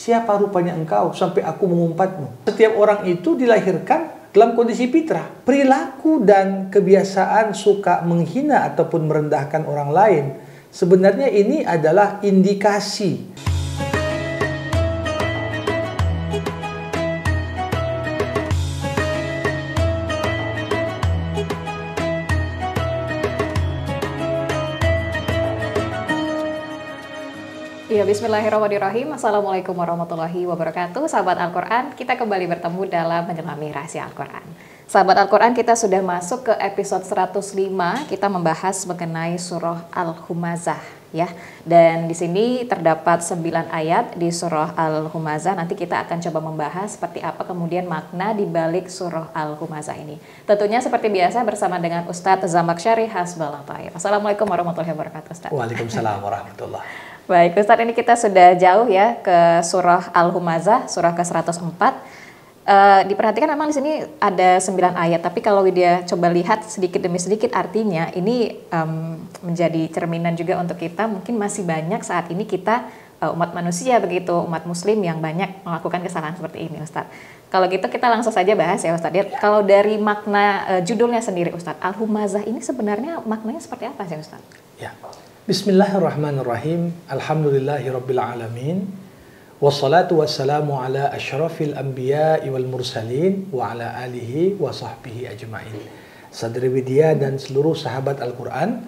siapa rupanya engkau sampai aku mengumpatmu? Setiap orang itu dilahirkan dalam kondisi fitrah. Perilaku dan kebiasaan suka menghina ataupun merendahkan orang lain, sebenarnya ini adalah indikasi. Ya, bismillahirrahmanirrahim. Assalamualaikum warahmatullahi wabarakatuh. Sahabat Al-Quran, kita kembali bertemu dalam menyelami rahasia Al-Quran. Sahabat Al-Quran, kita sudah masuk ke episode 105. Kita membahas mengenai surah Al-Humazah, ya. Dan di sini terdapat 9 ayat di surah Al-Humazah. Nanti kita akan coba membahas seperti apa kemudian makna di balik surah Al-Humazah ini. Tentunya seperti biasa bersama dengan Ustadz Zamakhsyari Hasbullah Thayyib. Assalamualaikum warahmatullahi wabarakatuh, Ustadz. Waalaikumsalam warahmatullahi. Baik, Ustadz, ini kita sudah jauh ya ke surah Al-Humazah, surah ke-104. Diperhatikan memang di sini ada 9 ayat, tapi kalau dia coba lihat sedikit demi sedikit artinya, ini menjadi cerminan juga untuk kita. Mungkin masih banyak saat ini kita umat manusia begitu, umat muslim yang banyak melakukan kesalahan seperti ini, Ustadz. Kalau gitu kita langsung saja bahas ya, Ustadz. Kalau dari makna judulnya sendiri, Ustadz, Al-Humazah ini sebenarnya maknanya seperti apa sih, Ustadz? Ya. Bismillahirrahmanirrahim. Alhamdulillahirabbil alamin. Wassalatu wassalamu ala asyrafil anbiya'i wal mursalin wa ala alihi wa sahbihi ajma'in. Sadri Widya dan seluruh sahabat Al-Qur'an,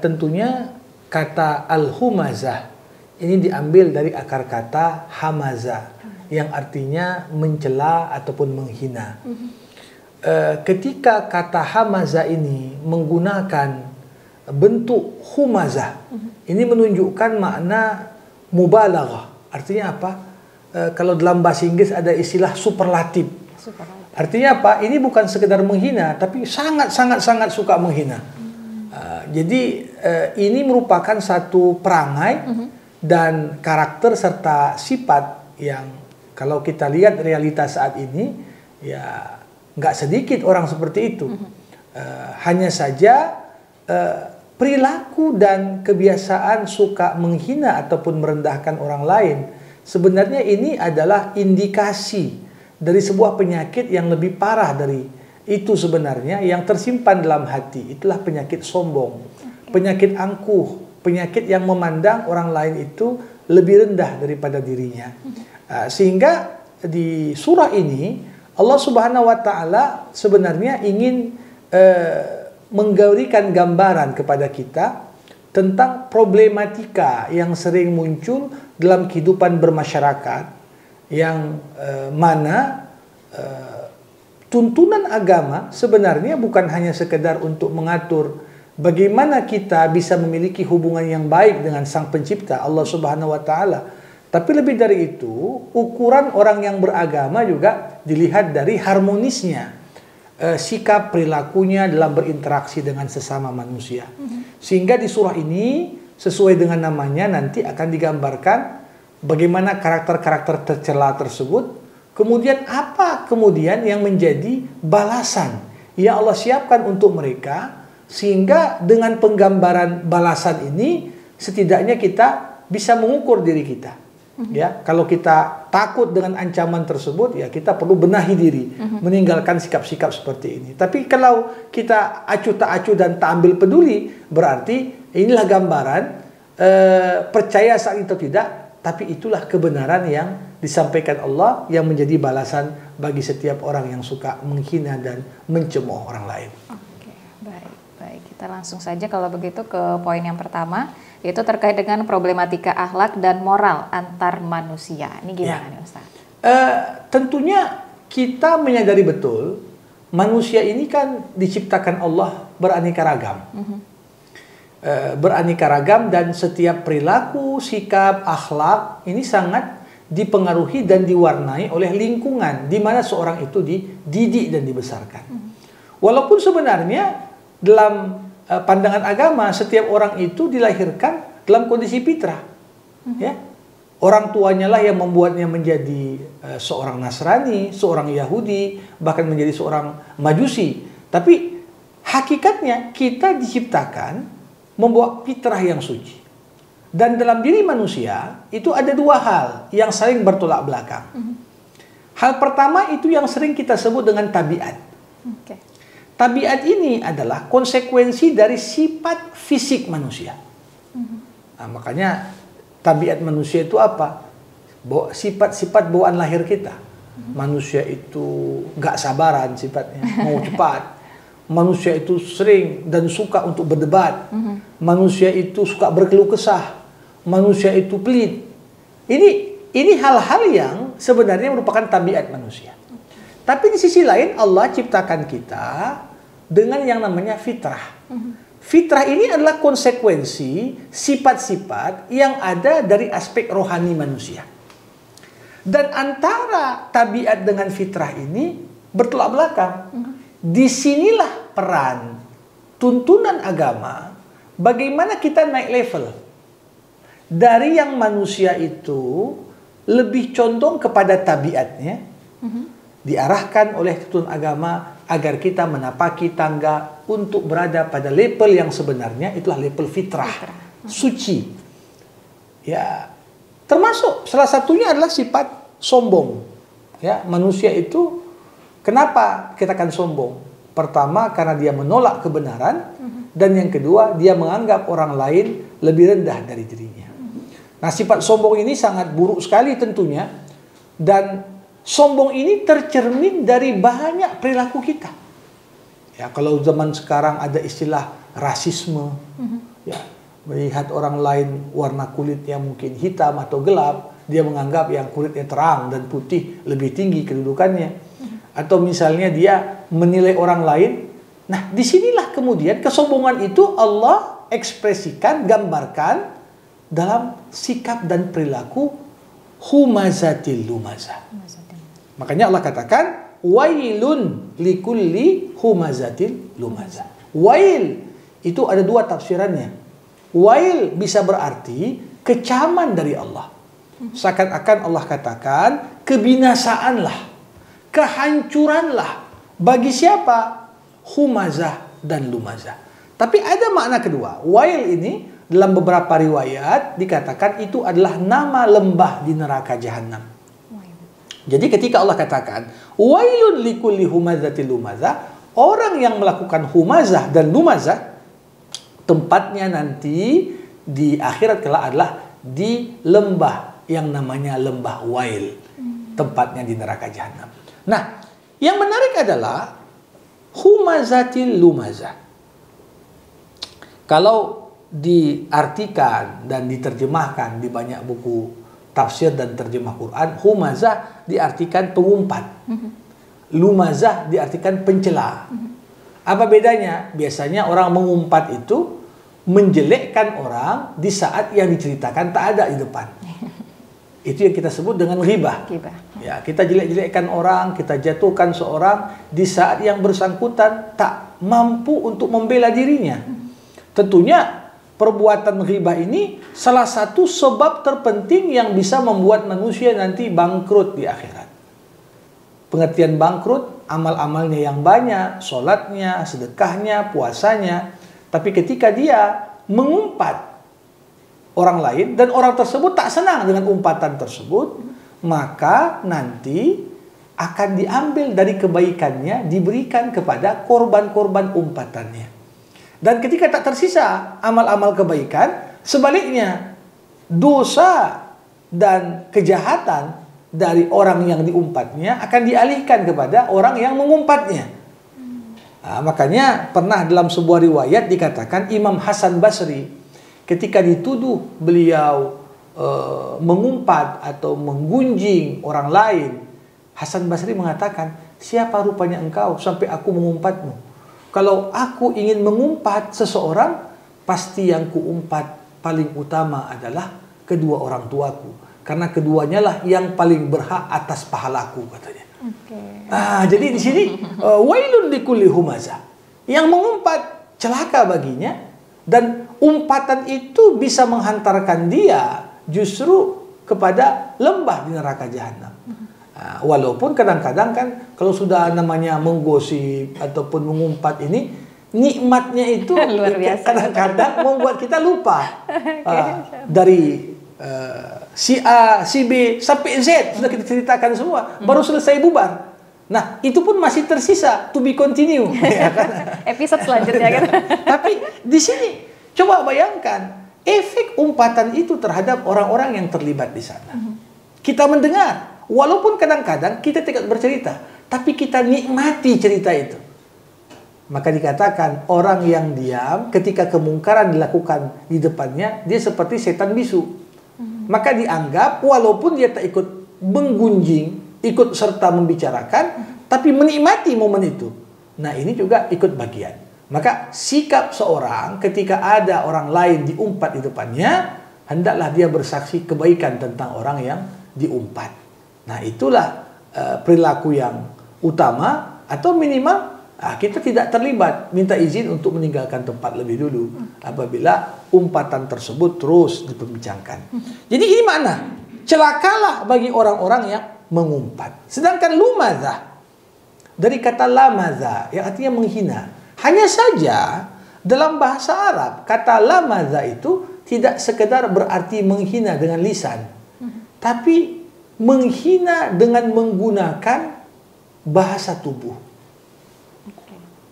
tentunya kata Al-Humazah ini diambil dari akar kata hamaza yang artinya mencela ataupun menghina. Ketika kata hamaza ini menggunakan bentuk humazah, ini menunjukkan makna mubalaghah. Artinya apa? Kalau dalam bahasa Inggris ada istilah superlatif. Artinya apa? Ini bukan sekedar menghina, tapi sangat suka menghina. Jadi ini merupakan satu perangai dan karakter serta sifat yang kalau kita lihat realitas saat ini, ya nggak sedikit orang seperti itu. Hanya saja perilaku dan kebiasaan suka menghina ataupun merendahkan orang lain, sebenarnya ini adalah indikasi dari sebuah penyakit yang lebih parah dari itu sebenarnya, yang tersimpan dalam hati. Itulah penyakit sombong, penyakit angkuh, penyakit yang memandang orang lain itu lebih rendah daripada dirinya. Sehingga di surah ini Allah Subhanahu wa taala sebenarnya ingin menggaurikan gambaran kepada kita tentang problematika yang sering muncul dalam kehidupan bermasyarakat, yang mana tuntunan agama sebenarnya bukan hanya sekedar untuk mengatur bagaimana kita bisa memiliki hubungan yang baik dengan Sang Pencipta Allah Subhanahu wa taala, tapi lebih dari itu, ukuran orang yang beragama juga dilihat dari harmonisnya sikap perilakunya dalam berinteraksi dengan sesama manusia. Sehingga di surah ini sesuai dengan namanya nanti akan digambarkan bagaimana karakter-karakter tercela tersebut, kemudian apa kemudian yang menjadi balasan yang Allah siapkan untuk mereka, sehingga dengan penggambaran balasan ini setidaknya kita bisa mengukur diri kita. Ya, kalau kita takut dengan ancaman tersebut, ya kita perlu benahi diri, meninggalkan sikap-sikap seperti ini. Tapi kalau kita acuh tak acuh dan tak ambil peduli, berarti inilah gambaran percaya saat itu tidak, tapi itulah kebenaran yang disampaikan Allah yang menjadi balasan bagi setiap orang yang suka menghina dan mencemooh orang lain. Oke, baik. Kita langsung saja kalau begitu ke poin yang pertama, yaitu terkait dengan problematika akhlak dan moral antar manusia. Ini gimana nih, Ustaz? Tentunya kita menyadari betul manusia ini kan diciptakan Allah beraneka ragam. Beraneka ragam, dan setiap perilaku, sikap, akhlak ini sangat dipengaruhi dan diwarnai oleh lingkungan di mana seorang itu dididik dan dibesarkan. Walaupun sebenarnya dalam pandangan agama setiap orang itu dilahirkan dalam kondisi fitrah, ya. Orang tuanya lah yang membuatnya menjadi seorang Nasrani, seorang Yahudi, bahkan menjadi seorang Majusi. Tapi hakikatnya kita diciptakan membawa fitrah yang suci. Dan dalam diri manusia itu ada dua hal yang saling bertolak belakang. Hal pertama itu yang sering kita sebut dengan tabiat. Tabiat ini adalah konsekuensi dari sifat fisik manusia. Nah, makanya tabiat manusia itu apa? Sifat-sifat bawaan lahir kita. Manusia itu gak sabaran sifatnya, mau cepat. Manusia itu sering dan suka untuk berdebat. Manusia itu suka berkeluh kesah. Manusia itu pelit. Ini hal-hal yang sebenarnya merupakan tabiat manusia. Tapi di sisi lain Allah ciptakan kita dengan yang namanya fitrah. Fitrah ini adalah konsekuensi sifat-sifat yang ada dari aspek rohani manusia. Dan antara tabiat dengan fitrah ini bertolak belakang. Disinilah peran tuntunan agama bagaimana kita naik level. Dari yang manusia itu lebih condong kepada tabiatnya, diarahkan oleh tuntunan agama agar kita menapaki tangga untuk berada pada level yang sebenarnya, itulah level fitrah, suci. Ya, termasuk salah satunya adalah sifat sombong. Ya, manusia itu kenapa kita akan sombong? Pertama karena dia menolak kebenaran, dan yang kedua dia menganggap orang lain lebih rendah dari dirinya. Nah, sifat sombong ini sangat buruk sekali tentunya, dan sombong ini tercermin dari banyak perilaku kita. Ya, kalau zaman sekarang ada istilah rasisme, ya, melihat orang lain warna kulitnya mungkin hitam atau gelap, dia menganggap yang kulitnya terang dan putih lebih tinggi kedudukannya. Atau misalnya dia menilai orang lain. Nah, disinilah kemudian kesombongan itu Allah ekspresikan, gambarkan dalam sikap dan perilaku humazatil lumazah. Makanya Allah katakan wailun likulli humazatil lumazah. Wail itu ada dua tafsirannya. Wail bisa berarti kecaman dari Allah. Seakan-akan Allah katakan kebinasaanlah, kehancuranlah bagi siapa? Humazah dan lumazah. Tapi ada makna kedua. Wail ini dalam beberapa riwayat dikatakan itu adalah nama lembah di neraka jahanam. Jadi ketika Allah katakan wailun likulli humazatil lumazah, orang yang melakukan humazah dan lumazah tempatnya nanti di akhirat kelak adalah di lembah yang namanya lembah wail. Tempatnya di neraka jahanam. Nah, yang menarik adalah humazatil lumazah. Kalau diartikan dan diterjemahkan di banyak buku tafsir dan terjemah Quran, humazah diartikan pengumpat, lumazah diartikan pencela. Apa bedanya? Biasanya orang mengumpat itu menjelekkan orang di saat yang diceritakan tak ada di depan. Itu yang kita sebut dengan ghibah. Ya, kita jelek-jelekkan orang, kita jatuhkan seorang di saat yang bersangkutan tak mampu untuk membela dirinya. Tentunya perbuatan ghibah ini salah satu sebab terpenting yang bisa membuat manusia nanti bangkrut di akhirat. Pengertian bangkrut, amal-amalnya yang banyak, sholatnya, sedekahnya, puasanya. Tapi ketika dia mengumpat orang lain dan orang tersebut tak senang dengan umpatan tersebut, maka nanti akan diambil dari kebaikannya, diberikan kepada korban-korban umpatannya. Dan ketika tak tersisa amal-amal kebaikan, sebaliknya dosa dan kejahatan dari orang yang diumpatnya akan dialihkan kepada orang yang mengumpatnya. Nah, makanya pernah dalam sebuah riwayat dikatakan Imam Hasan Basri ketika dituduh beliau mengumpat atau menggunjing orang lain, Hasan Basri mengatakan, siapa rupanya engkau sampai aku mengumpatmu? Kalau aku ingin mengumpat seseorang, pasti yang kuumpat paling utama adalah kedua orang tuaku. Karena keduanya lah yang paling berhak atas pahalaku, katanya. Jadi di sini wailun likulli humazah. Yang mengumpat celaka baginya, dan umpatan itu bisa menghantarkan dia justru kepada lembah di neraka jahanam. Walaupun kadang-kadang kan kalau sudah namanya menggosip ataupun mengumpat ini nikmatnya itu Luar biasa. kadang-kadang membuat kita lupa. Dari si A, si B sampai Z sudah kita ceritakan semua, baru selesai bubar. Nah, itu pun masih tersisa to be continue. Ya kan? Episode selanjutnya kan. Tapi di sini coba bayangkan efek umpatan itu terhadap orang-orang yang terlibat di sana. Kita mendengar, walaupun kadang-kadang kita tidak bercerita, tapi kita nikmati cerita itu. Maka dikatakan orang yang diam ketika kemungkaran dilakukan di depannya, dia seperti setan bisu. Maka dianggap walaupun dia tak ikut menggunjing, ikut serta membicarakan, tapi menikmati momen itu. Nah, ini juga ikut bagian. Maka sikap seorang ketika ada orang lain diumpat di depannya, hendaklah dia bersaksi kebaikan tentang orang yang diumpat. Nah, itulah perilaku yang utama, atau minimal kita tidak terlibat, minta izin untuk meninggalkan tempat lebih dulu apabila umpatan tersebut terus diperbincangkan. Jadi ini makna, celakalah bagi orang-orang yang mengumpat. Sedangkan lumazah dari kata lamaza yang artinya menghina. Hanya saja dalam bahasa Arab kata lamaza itu tidak sekedar berarti menghina dengan lisan, tapi menghina dengan menggunakan bahasa tubuh.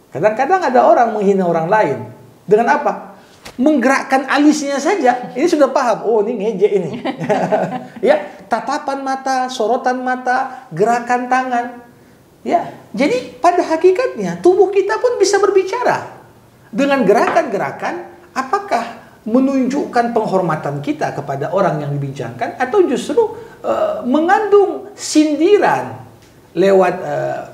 Kadang-kadang ada orang menghina orang lain dengan apa? Menggerakkan alisnya saja. Ini sudah paham. Oh, ini ngejek ini. Ya, tatapan mata, sorotan mata, gerakan tangan. Ya, jadi pada hakikatnya tubuh kita pun bisa berbicara dengan gerakan-gerakan. Apakah menunjukkan penghormatan kita kepada orang yang dibincangkan, atau justru mengandung sindiran lewat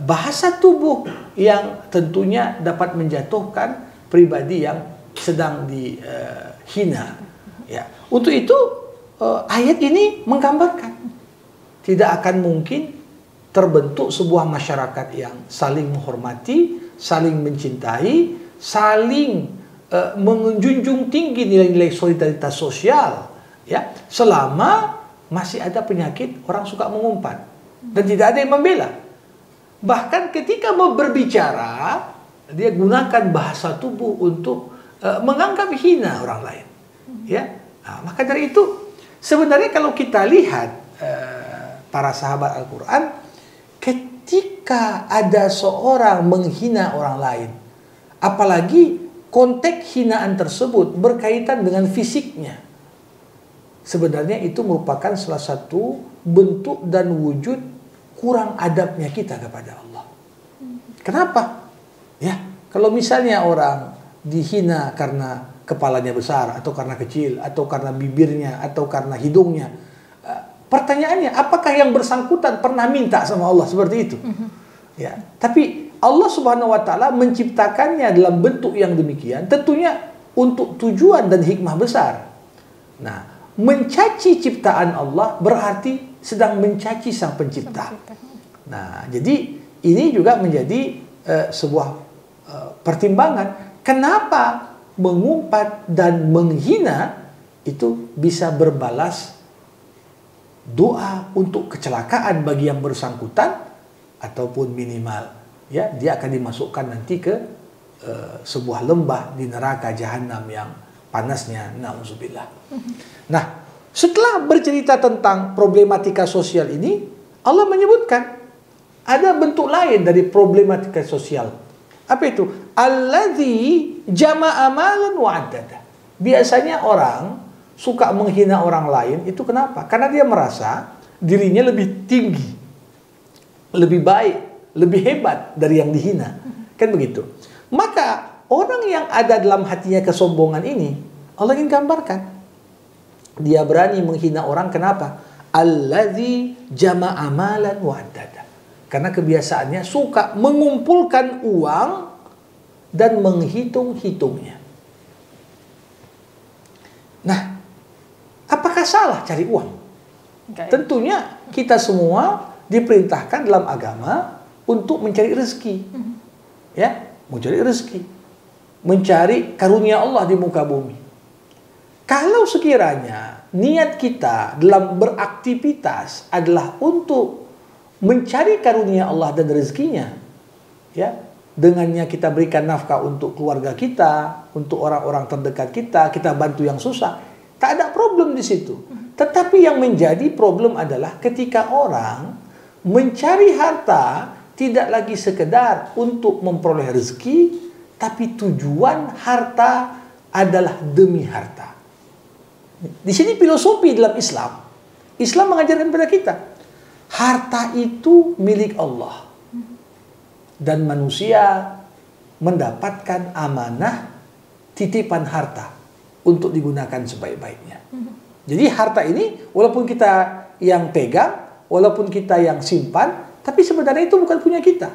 bahasa tubuh yang tentunya dapat menjatuhkan pribadi yang sedang dihina. Ya, untuk itu ayat ini menggambarkan tidak akan mungkin terbentuk sebuah masyarakat yang saling menghormati, saling mencintai, saling menjunjung tinggi nilai-nilai solidaritas sosial, ya, selama masih ada penyakit orang suka mengumpat dan tidak ada yang membela. Bahkan ketika mau berbicara, dia gunakan bahasa tubuh untuk menganggap hina orang lain. Ya, maka dari itu sebenarnya kalau kita lihat para sahabat Al-Quran, ketika ada seorang menghina orang lain, apalagi konteks hinaan tersebut berkaitan dengan fisiknya, sebenarnya itu merupakan salah satu bentuk dan wujud kurang adabnya kita kepada Allah. Kenapa? Ya, kalau misalnya orang dihina karena kepalanya besar, atau karena kecil, atau karena bibirnya, atau karena hidungnya, pertanyaannya, apakah yang bersangkutan pernah minta sama Allah seperti itu? Ya, tapi Allah Subhanahu wa taala menciptakannya dalam bentuk yang demikian tentunya untuk tujuan dan hikmah besar. Nah, mencaci ciptaan Allah berarti sedang mencaci Sang Pencipta. Nah, jadi ini juga menjadi sebuah pertimbangan kenapa mengumpat dan menghina itu bisa berbalas doa untuk kecelakaan bagi yang bersangkutan, ataupun minimal ya dia akan dimasukkan nanti ke sebuah lembah di neraka jahanam yang panasnya, na'udzubillah. Nah, setelah bercerita tentang problematika sosial ini, Allah menyebutkan ada bentuk lain dari problematika sosial. Apa itu? Alladzi jama'a malan wa addada. Biasanya orang suka menghina orang lain itu kenapa? Karena dia merasa dirinya lebih tinggi, lebih baik, lebih hebat dari yang dihina. Kan begitu. Maka orang yang ada dalam hatinya kesombongan ini, Allah ingin gambarkan. Dia berani menghina orang kenapa? Alladzi jama'a malan wa addada. Karena kebiasaannya suka mengumpulkan uang dan menghitung-hitungnya. Nah, apakah salah cari uang? Tentunya kita semua diperintahkan dalam agama untuk mencari rezeki. Ya, mencari rezeki. Mencari karunia Allah di muka bumi. Kalau sekiranya niat kita dalam beraktivitas adalah untuk mencari karunia Allah dan rezekinya, ya, dengannya kita berikan nafkah untuk keluarga kita, untuk orang-orang terdekat kita, kita bantu yang susah. Tak ada problem di situ. Tetapi yang menjadi problem adalah ketika orang mencari harta tidak lagi sekedar untuk memperoleh rezeki, tapi tujuan harta adalah demi harta. Di sini filosofi dalam Islam. Islam mengajarkan kepada kita, harta itu milik Allah. Dan manusia mendapatkan amanah titipan harta untuk digunakan sebaik-baiknya. Jadi harta ini walaupun kita yang pegang, walaupun kita yang simpan, tapi sebenarnya itu bukan punya kita.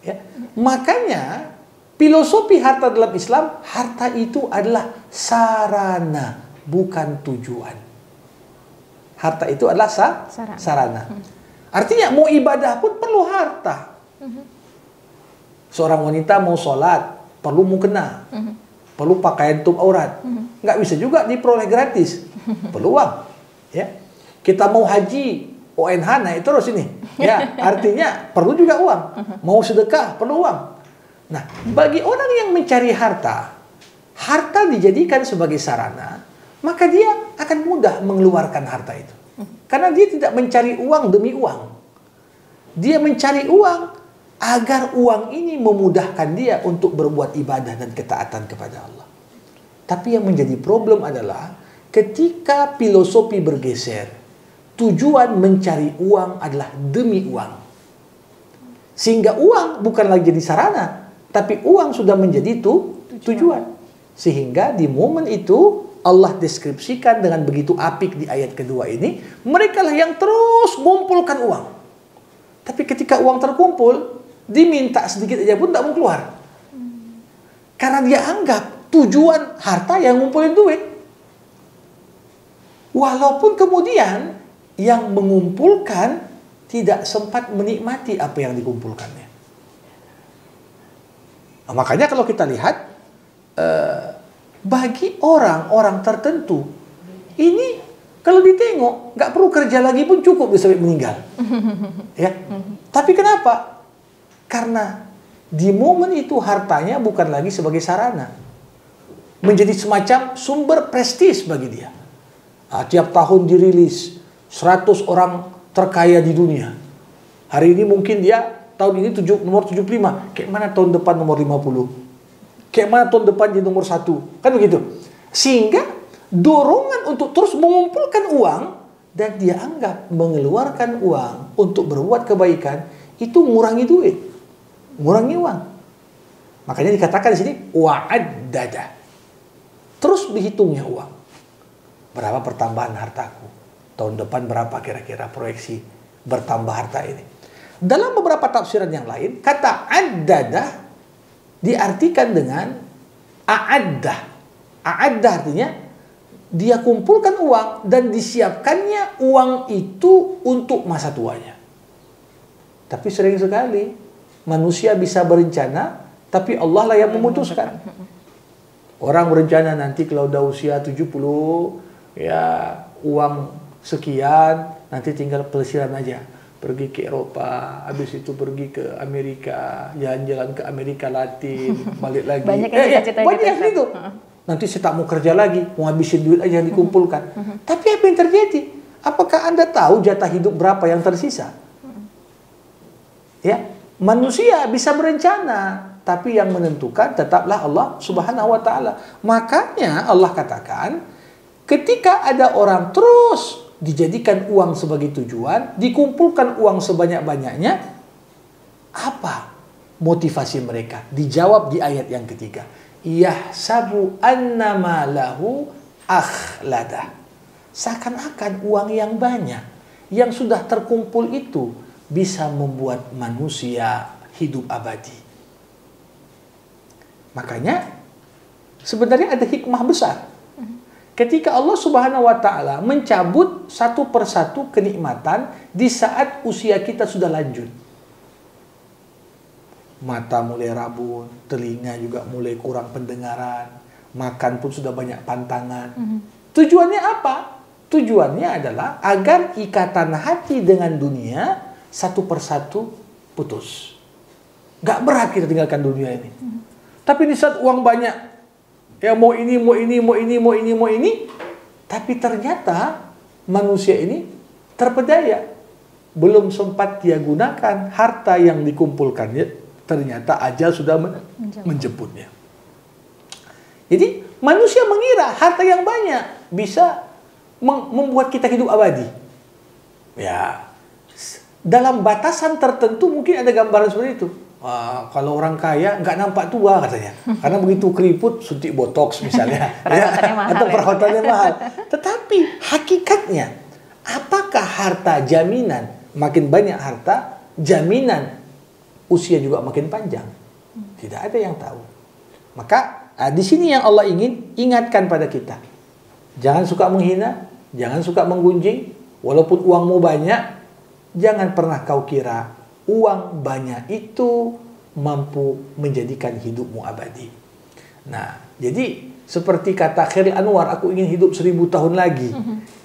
Ya. Makanya filosofi harta dalam Islam, harta itu adalah sarana, bukan tujuan. Harta itu adalah sarana. Artinya mau ibadah pun perlu harta. Seorang wanita mau sholat, perlu mukena, perlu pakaian tutup aurat. Nggak bisa juga diperoleh gratis, perlu uang. Ya. Kita mau haji, ONH naik terus ini. Ya, artinya perlu juga uang. Mau sedekah, perlu uang. Nah, bagi orang yang mencari harta, harta dijadikan sebagai sarana, maka dia akan mudah mengeluarkan harta itu. Karena dia tidak mencari uang demi uang. Dia mencari uang agar uang ini memudahkan dia untuk berbuat ibadah dan ketaatan kepada Allah. Tapi yang menjadi problem adalah ketika filosofi bergeser, tujuan mencari uang adalah demi uang. Sehingga uang bukan lagi jadi sarana, tapi uang sudah menjadi tujuan. Sehingga di momen itu Allah deskripsikan dengan begitu apik di ayat kedua ini, mereka lah yang terus mengumpulkan uang. Tapi ketika uang terkumpul, diminta sedikit aja pun tak mau keluar. Karena dia anggap tujuan harta yang ngumpulin duit. Walaupun kemudian yang mengumpulkan tidak sempat menikmati apa yang dikumpulkannya. Nah, makanya kalau kita lihat, bagi orang-orang tertentu, ini kalau ditengok nggak perlu kerja lagi pun cukup sampai meninggal. Ya. Tapi kenapa? Karena di momen itu hartanya bukan lagi sebagai sarana, menjadi semacam sumber prestis bagi dia. Nah, tiap tahun dirilis 100 orang terkaya di dunia. Hari ini mungkin dia tahun ini nomor 75. Kayak mana tahun depan nomor 50? Kayak mana tahun depan jadi nomor 1? Kan begitu. Sehingga dorongan untuk terus mengumpulkan uang, dan dia anggap mengeluarkan uang untuk berbuat kebaikan itu ngurangi duit, ngurangi uang. Makanya dikatakan di sini wa'addada. Terus dihitungnya uang. Berapa pertambahan hartaku? Tahun depan berapa kira-kira proyeksi bertambah harta ini? Dalam beberapa tafsiran yang lain, kata addada diartikan dengan a'addah. A'addah artinya dia kumpulkan uang dan disiapkannya uang itu untuk masa tuanya. Tapi sering sekali manusia bisa berencana, tapi Allah lah yang memutuskan. Orang berencana nanti kalau udah usia 70, ya uang sekian, nanti tinggal pelesiran aja. Pergi ke Eropa, habis itu pergi ke Amerika, jalan-jalan ke Amerika Latin, balik lagi. Banyak yang cita-cita banyak gitu. Nanti saya tak mau kerja lagi, mau habisin duit aja yang dikumpulkan. Tapi apa yang terjadi? Apakah Anda tahu jatah hidup berapa yang tersisa? Ya, manusia bisa berencana, tapi yang menentukan tetaplah Allah Subhanahu wa taala. Makanya Allah katakan, ketika ada orang terus dijadikan uang sebagai tujuan, dikumpulkan uang sebanyak-banyaknya, apa motivasi mereka? Dijawab di ayat yang ketiga. Yahsabu annama lahu akhladah. Seakan-akan uang yang banyak yang sudah terkumpul itu bisa membuat manusia hidup abadi. Makanya sebenarnya ada hikmah besar. Ketika Allah Subhanahu wa taala mencabut satu persatu kenikmatan di saat usia kita sudah lanjut. Mata mulai rabun, telinga juga mulai kurang pendengaran, makan pun sudah banyak pantangan. Tujuannya apa? Tujuannya adalah agar ikatan hati dengan dunia satu persatu putus. Nggak berat kita tinggalkan dunia ini. Tapi di saat uang banyak, ya mau ini, mau ini, mau ini, mau ini, mau ini, tapi ternyata manusia ini terpedaya. Belum sempat dia gunakan harta yang dikumpulkannya, ternyata ajal sudah menjemputnya. Jadi manusia mengira harta yang banyak bisa membuat kita hidup abadi. Ya, dalam batasan tertentu mungkin ada gambaran seperti itu. Kalau orang kaya nggak nampak tua katanya, karena begitu keriput suntik botox misalnya, perawatannya mahal, atau perawatannya mahal. Tetapi hakikatnya, apakah harta jaminan makin banyak harta, jaminan usia juga makin panjang? Tidak ada yang tahu. Maka di sini yang Allah ingin ingatkan pada kita, jangan suka menghina, jangan suka menggunjing, walaupun uangmu banyak, jangan pernah kau kira uang banyak itu mampu menjadikan hidupmu abadi. Nah, jadi seperti kata Khairil Anwar, aku ingin hidup 1000 tahun lagi.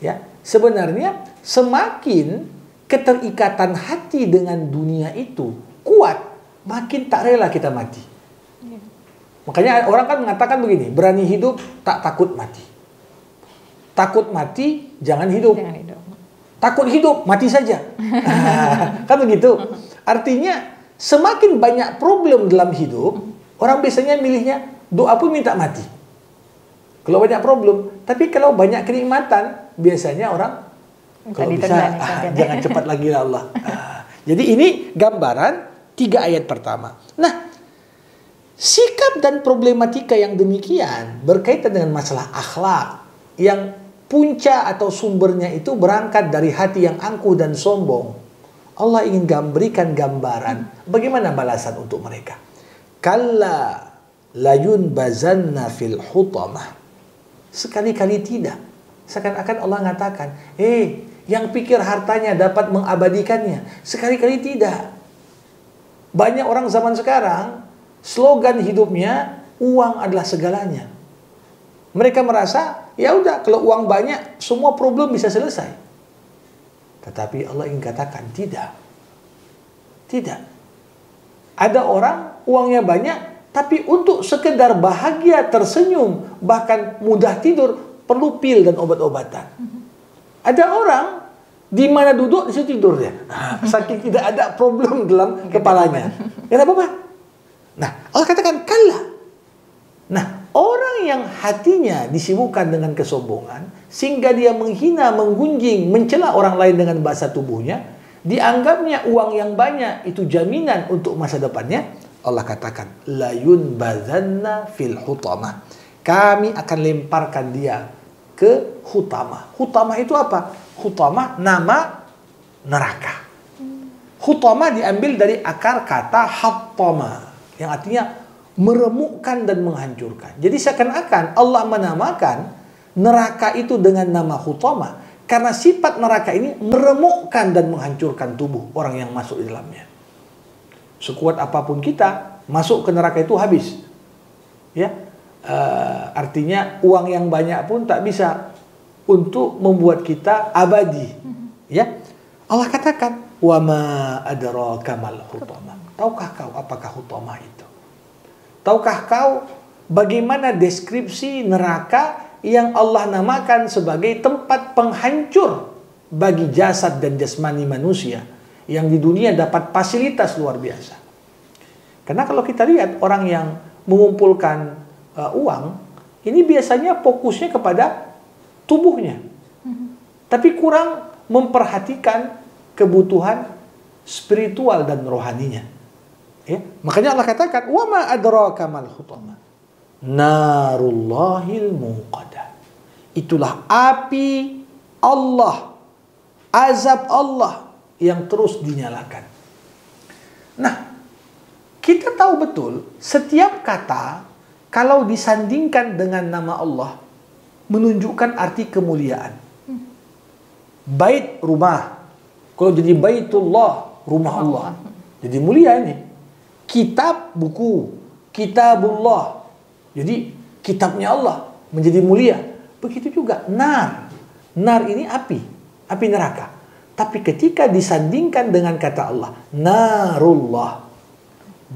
Ya, sebenarnya semakin keterikatan hati dengan dunia itu kuat, makin tak rela kita mati. Makanya orang kan mengatakan begini, berani hidup tak takut mati. Takut mati, jangan hidup. Jangan hidup. Takut hidup, mati saja. Kan begitu. Artinya semakin banyak problem dalam hidup, orang biasanya milihnya doa pun minta mati. Kalau banyak problem, tapi kalau banyak kenikmatan, biasanya orang kalau bisa jangan cepat lagi ya Allah. Jadi ini gambaran 3 ayat pertama. Nah, sikap dan problematika yang demikian berkaitan dengan masalah akhlak yang punca atau sumbernya itu berangkat dari hati yang angkuh dan sombong. Allah ingin berikan gambaran bagaimana balasan untuk mereka. Kalla layun bazanna fil hutamah. Sekali-kali tidak. Seakan-akan Allah mengatakan, yang pikir hartanya dapat mengabadikannya. Sekali-kali tidak. Banyak orang zaman sekarang, slogan hidupnya, uang adalah segalanya. Mereka merasa, ya udah kalau uang banyak, semua problem bisa selesai. Tetapi Allah ingin katakan, tidak. Tidak. Ada orang, uangnya banyak, tapi untuk sekedar bahagia, tersenyum, bahkan mudah tidur, perlu pil dan obat-obatan. Ada orang, di mana duduk, di situ tidur dia. Saking tidak ada problem dalam kepalanya. Ya tidak apa-apa. Nah, Allah katakan, kalla. Nah, orang yang hatinya disibukkan dengan kesombongan, sehingga dia menghina, menggunjing, mencela orang lain dengan bahasa tubuhnya, dianggapnya uang yang banyak itu jaminan untuk masa depannya, Allah katakan, layun bazanna fil hutamah. Kami akan lemparkan dia ke hutamah. Hutamah itu apa? Hutamah nama neraka. Hutamah diambil dari akar kata hattama, yang artinya meremukkan dan menghancurkan. Jadi seakan-akan Allah menamakan neraka itu dengan nama hutamah karena sifat neraka ini meremukkan dan menghancurkan tubuh orang yang masuk di dalamnya. Sekuat apapun kita, masuk ke neraka itu habis. Ya, artinya uang yang banyak pun tak bisa untuk membuat kita abadi. Ya, Allah katakan, wa ma adraka mal hutamah. Tahukah kau apakah hutamah itu? Tahukah kau bagaimana deskripsi neraka yang Allah namakan sebagai tempat penghancur bagi jasad dan jasmani manusia yang di dunia dapat fasilitas luar biasa. Karena kalau kita lihat orang yang mengumpulkan uang, ini biasanya fokusnya kepada tubuhnya. Tapi kurang memperhatikan kebutuhan spiritual dan rohaninya. Ya, makanya Allah katakan, wa ma adraka mal hutamah. Narullahil muqadah. Itulah api Allah, azab Allah yang terus dinyalakan. Nah, kita tahu betul setiap kata kalau disandingkan dengan nama Allah menunjukkan arti kemuliaan. Bait rumah, kalau jadi baitullah, rumah Allah, jadi mulia ini. Kitab buku, kitabullah, jadi kitabnya Allah menjadi mulia. Begitu juga nar. Nar ini api, api neraka. Tapi ketika disandingkan dengan kata Allah, narullah,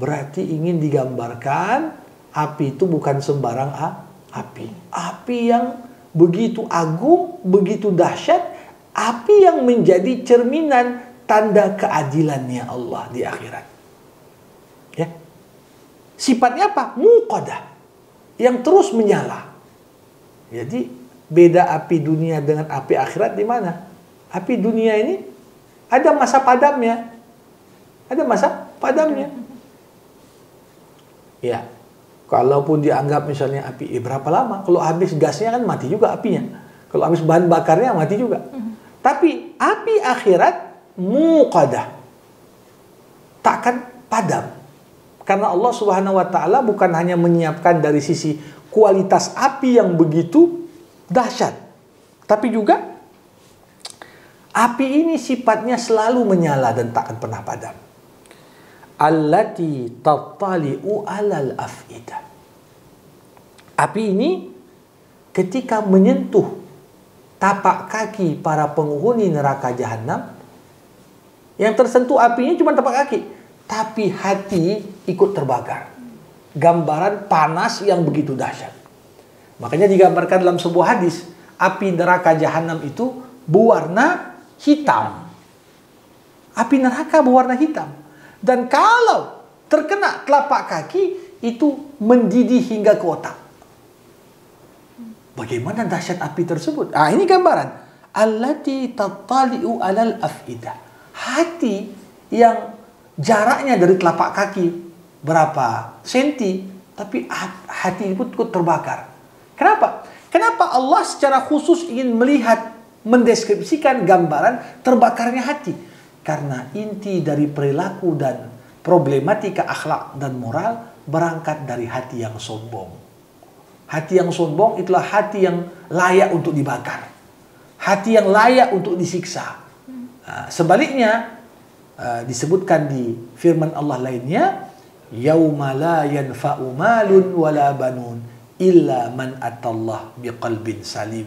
Berarti ingin digambarkan api itu bukan sembarang api. Api yang begitu agung, begitu dahsyat, api yang menjadi cerminan tanda keadilannya Allah di akhirat. Ya. Sifatnya apa? Muqadah. Yang terus menyala. Jadi beda api dunia dengan api akhirat di mana? Api dunia ini ada masa padamnya. Ada masa padamnya. Ya, kalaupun dianggap misalnya api, berapa lama? Kalau habis gasnya kan mati juga apinya. Kalau habis bahan bakarnya mati juga. Tapi api akhirat muqadah, takkan padam. Karena Allah Subhanahu wa taala bukan hanya menyiapkan dari sisi kualitas api yang begitu dahsyat, tapi juga api ini sifatnya selalu menyala dan takkan pernah padam. Allati tattali'u 'alal af'idah. Api ini ketika menyentuh tapak kaki para penghuni neraka jahanam, yang tersentuh apinya cuma tapak kaki, tapi hati ikut terbakar. Gambaran panas yang begitu dahsyat. Makanya digambarkan dalam sebuah hadis, api neraka jahanam itu berwarna hitam. Api neraka berwarna hitam. Dan kalau terkena telapak kaki, itu mendidih hingga ke otak. Bagaimana dahsyat api tersebut? Ini gambaran. Allati tattali'u 'alal af'idah. Hati yang jaraknya dari telapak kaki berapa senti, tapi hati itu ikut terbakar. Kenapa? Kenapa Allah secara khusus ingin melihat, mendeskripsikan gambaran terbakarnya hati? Karena inti dari perilaku dan problematika akhlak dan moral berangkat dari hati yang sombong. Hati yang sombong itulah hati yang layak untuk dibakar. Hati yang layak untuk disiksa. Sebaliknya, disebutkan di firman Allah lainnya, yauma la yanfa'u malun wala banun illa man atallah biqalbin salim.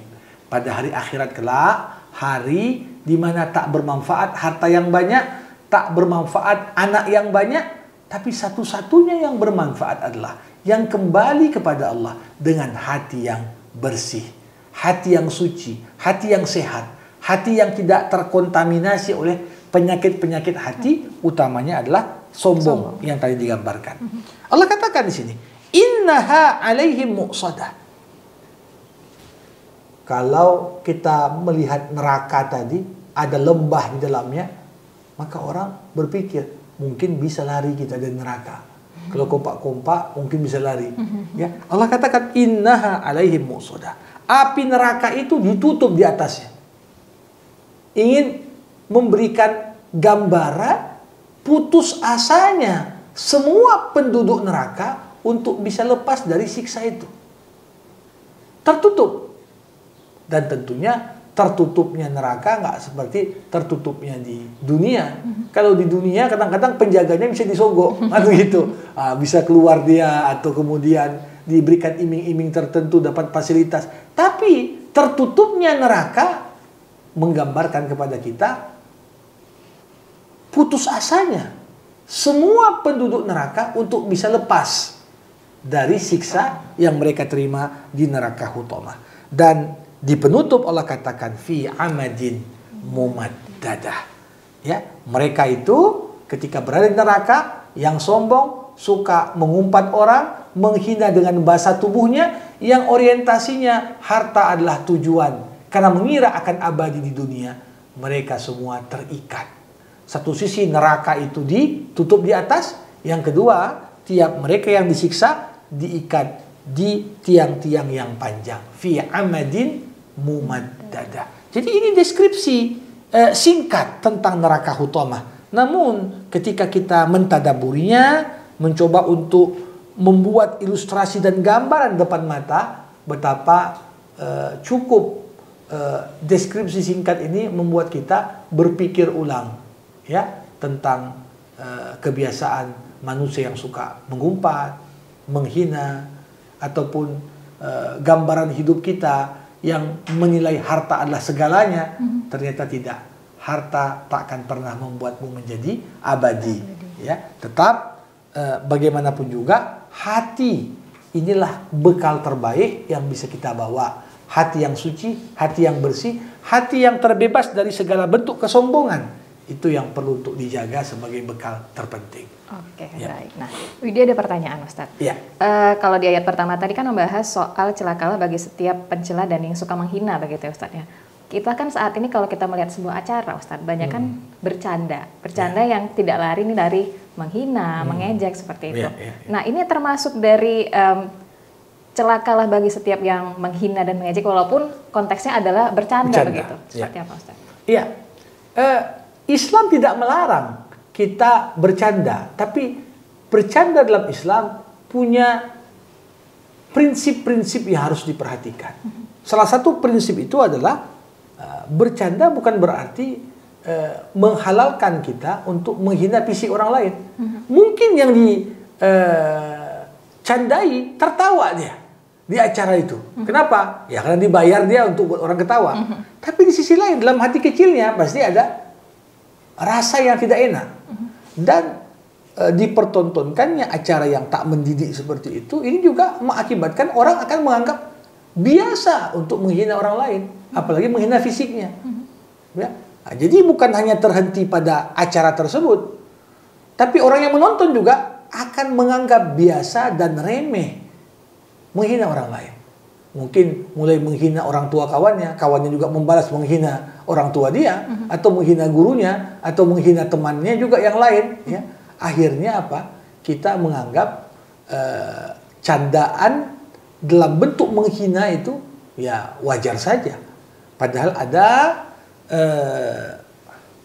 Pada hari akhirat kelak, hari di mana tak bermanfaat harta yang banyak, tak bermanfaat anak yang banyak, tapi satu-satunya yang bermanfaat adalah yang kembali kepada Allah dengan hati yang bersih, hati yang suci, hati yang sehat, hati yang tidak terkontaminasi oleh penyakit-penyakit hati, utamanya adalah sombong yang tadi digambarkan. Allah katakan di sini, innaha alaihim muqsadah. Kalau kita melihat neraka tadi, ada lembah di dalamnya, maka orang berpikir, mungkin bisa lari kita dari neraka. Kalau kompak-kompak, mungkin bisa lari. Ya, Allah katakan, innaha alaihim muqsadah. Api neraka itu ditutup di atasnya. Ingin memberikan gambaran putus asanya semua penduduk neraka untuk bisa lepas dari siksa itu. Tertutup. Dan tentunya tertutupnya neraka nggak seperti tertutupnya di dunia. Kalau di dunia kadang-kadang penjaganya bisa disogok, atau gitu, bisa keluar dia atau kemudian diberikan iming-iming tertentu dapat fasilitas. Tapi tertutupnya neraka menggambarkan kepada kita putus asanya semua penduduk neraka untuk bisa lepas dari siksa yang mereka terima di neraka hutamah. Dan di penutup Allah katakan fi amadin mumaddadah. Ya, mereka itu ketika berada di neraka yang sombong, suka mengumpat orang, menghina dengan bahasa tubuhnya, yang orientasinya harta adalah tujuan, karena mengira akan abadi di dunia, mereka semua terikat. Satu sisi neraka itu ditutup di atas, yang kedua tiap mereka yang disiksa diikat di tiang-tiang yang panjang. Fi amadin mumaddadah. Jadi ini deskripsi singkat tentang neraka hutamah. Namun ketika kita mentadaburinya, mencoba untuk membuat ilustrasi dan gambaran depan mata, betapa cukup deskripsi singkat ini membuat kita berpikir ulang, ya, tentang kebiasaan manusia yang suka mengumpat, menghina, ataupun gambaran hidup kita yang menilai harta adalah segalanya. Ternyata tidak. Harta tak akan pernah membuatmu menjadi abadi. Ya, tetap bagaimanapun juga hati inilah bekal terbaik yang bisa kita bawa. Hati yang suci, hati yang bersih, hati yang terbebas dari segala bentuk kesombongan. Itu yang perlu untuk dijaga sebagai bekal terpenting. Oke, baik. Nah, Widya ada pertanyaan, Ustadz. Ya. Kalau di ayat pertama tadi kan membahas soal celakalah bagi setiap pencela dan yang suka menghina begitu ya, Ustadz ya. Kita kan saat ini kalau kita melihat sebuah acara, Ustadz, banyak kan bercanda yang tidak lari nih dari menghina, mengejek seperti itu. Nah, ini termasuk dari celakalah bagi setiap yang menghina dan mengejek, walaupun konteksnya adalah bercanda. Begitu. Seperti apa, Ustaz? Iya. Islam tidak melarang kita bercanda, tapi bercanda dalam Islam punya prinsip-prinsip yang harus diperhatikan. Salah satu prinsip itu adalah bercanda bukan berarti menghalalkan kita untuk menghina fisik orang lain. Mungkin yang dicandai tertawa dia di acara itu. Kenapa? Ya karena dibayar dia untuk buat orang ketawa. Tapi di sisi lain dalam hati kecilnya pasti ada rasa yang tidak enak. Dan dipertontonkannya acara yang tak mendidik seperti itu, ini juga mengakibatkan orang akan menganggap biasa untuk menghina orang lain, apalagi menghina fisiknya. Ya. Nah, jadi bukan hanya terhenti pada acara tersebut, tapi orang yang menonton juga akan menganggap biasa dan remeh menghina orang lain. Mungkin mulai menghina orang tua kawannya juga membalas menghina orang tua dia, atau menghina gurunya, atau menghina temannya juga yang lain. Ya. Akhirnya apa? Kita menganggap candaan dalam bentuk menghina itu ya wajar saja. Padahal ada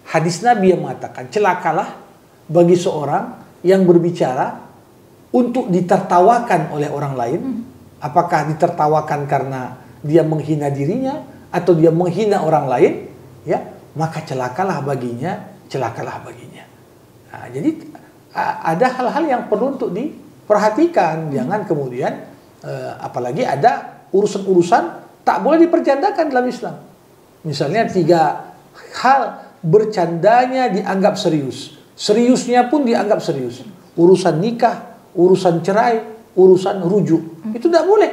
hadis Nabi yang mengatakan celakalah bagi seorang yang berbicara untuk ditertawakan oleh orang lain. Apakah ditertawakan karena dia menghina dirinya atau dia menghina orang lain, ya maka celakalah baginya. Nah, jadi ada hal-hal yang perlu untuk diperhatikan. Jangan kemudian apalagi ada urusan-urusan tak boleh dipercandakan dalam Islam. Misalnya 3 hal bercandanya dianggap serius, seriusnya pun dianggap serius. Urusan nikah, urusan cerai, urusan rujuk, itu tidak boleh.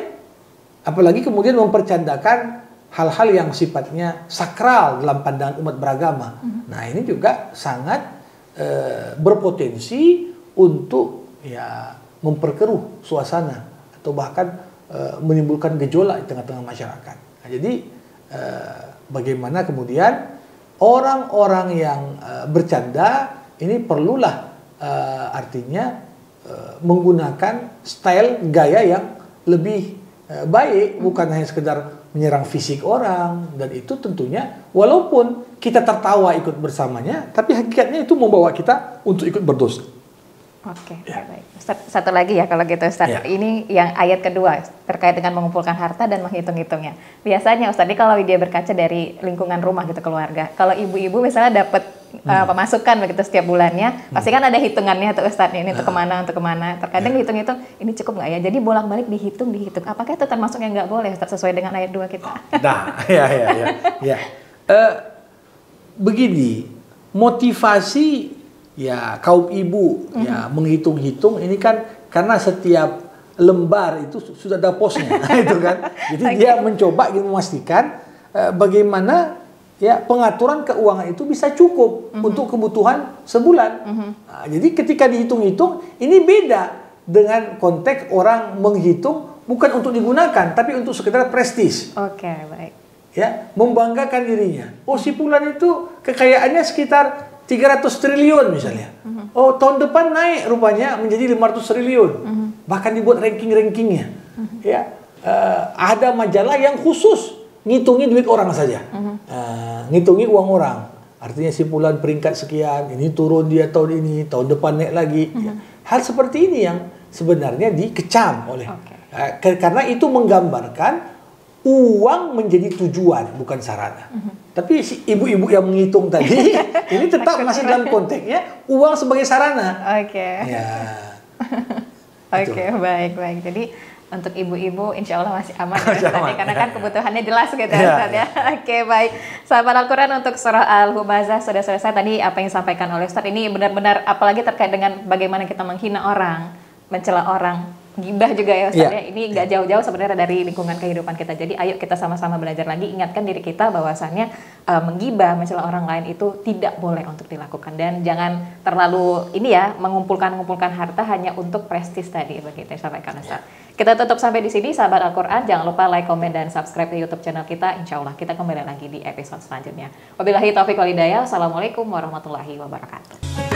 Apalagi kemudian mempercandakan hal-hal yang sifatnya sakral dalam pandangan umat beragama. Nah ini juga sangat berpotensi untuk ya memperkeruh suasana atau bahkan menimbulkan gejolak di tengah-tengah masyarakat. Nah, jadi bagaimana kemudian orang-orang yang bercanda ini perlulah artinya menggunakan style gaya yang lebih baik, bukan hanya sekedar menyerang fisik orang. Dan itu tentunya walaupun kita tertawa ikut bersamanya, tapi hakikatnya itu membawa kita untuk ikut berdosa. Oke, baik. Ustaz, satu lagi ya kalau gitu Ustaz. Ini yang ayat kedua terkait dengan mengumpulkan harta dan menghitung-hitungnya. Biasanya Ustaz, ini kalau dia berkaca dari lingkungan rumah gitu, keluarga. Kalau ibu-ibu misalnya dapat pemasukan begitu setiap bulannya, pasti kan ada hitungannya tuh Ustaz, ini untuk kemana. Terkadang dihitung-hitung, ini cukup nggak ya? Jadi bolak-balik dihitung. Apakah itu termasuk yang nggak boleh Ustaz, sesuai dengan ayat 2 kita? Nah, ya. Begini, motivasi ya kaum ibu ya menghitung-hitung ini kan karena setiap lembar itu sudah ada posnya itu kan. Jadi dia mencoba ingin memastikan bagaimana ya pengaturan keuangan itu bisa cukup untuk kebutuhan sebulan. Nah, jadi ketika dihitung-hitung ini beda dengan konteks orang menghitung bukan untuk digunakan tapi untuk sekedar prestis. Oke, baik. Ya, membanggakan dirinya. Oh, si fulan itu kekayaannya sekitar 300 triliun misalnya. Oh, tahun depan naik rupanya menjadi 500 triliun. Bahkan dibuat ranking-rankingnya. Ya, ada majalah yang khusus ngitungi duit orang saja. Ngitungi uang orang. Artinya si fulan peringkat sekian, ini turun dia tahun ini, tahun depan naik lagi. Ya. Hal seperti ini yang sebenarnya dikecam oleh karena itu menggambarkan uang menjadi tujuan bukan sarana. Tapi si ibu-ibu yang menghitung tadi ini tetap masih dalam konteksnya uang sebagai sarana. Oke. Ya. Oke, baik. Jadi Untuk ibu-ibu insya Allah masih aman ya Ustaz, Aman, karena ya, kan kebutuhannya jelas gitu ya Ya, Ustaz ya. Oke, baik. Sahabat Al-Quran, untuk surah Al-Humazah sudah selesai tadi apa yang disampaikan oleh Ustaz. Ini benar-benar apalagi terkait dengan bagaimana kita menghina orang, mencela orang, gibah juga ya Ustaz ya. Ini nggak jauh-jauh sebenarnya dari lingkungan kehidupan kita. Jadi ayo kita sama-sama belajar lagi, ingatkan diri kita bahwasannya menggibah, mencela orang lain itu tidak boleh untuk dilakukan, dan jangan terlalu ini ya mengumpulkan harta hanya untuk prestis tadi begitu ya sampaikan Ustaz. Kita tutup sampai di sini sahabat Al-Quran. Jangan lupa like, komen, dan subscribe di YouTube channel kita. Insya Allah kita kembali lagi di episode selanjutnya. Wabillahi taufiq wal hidayah. Assalamualaikum warahmatullahi wabarakatuh.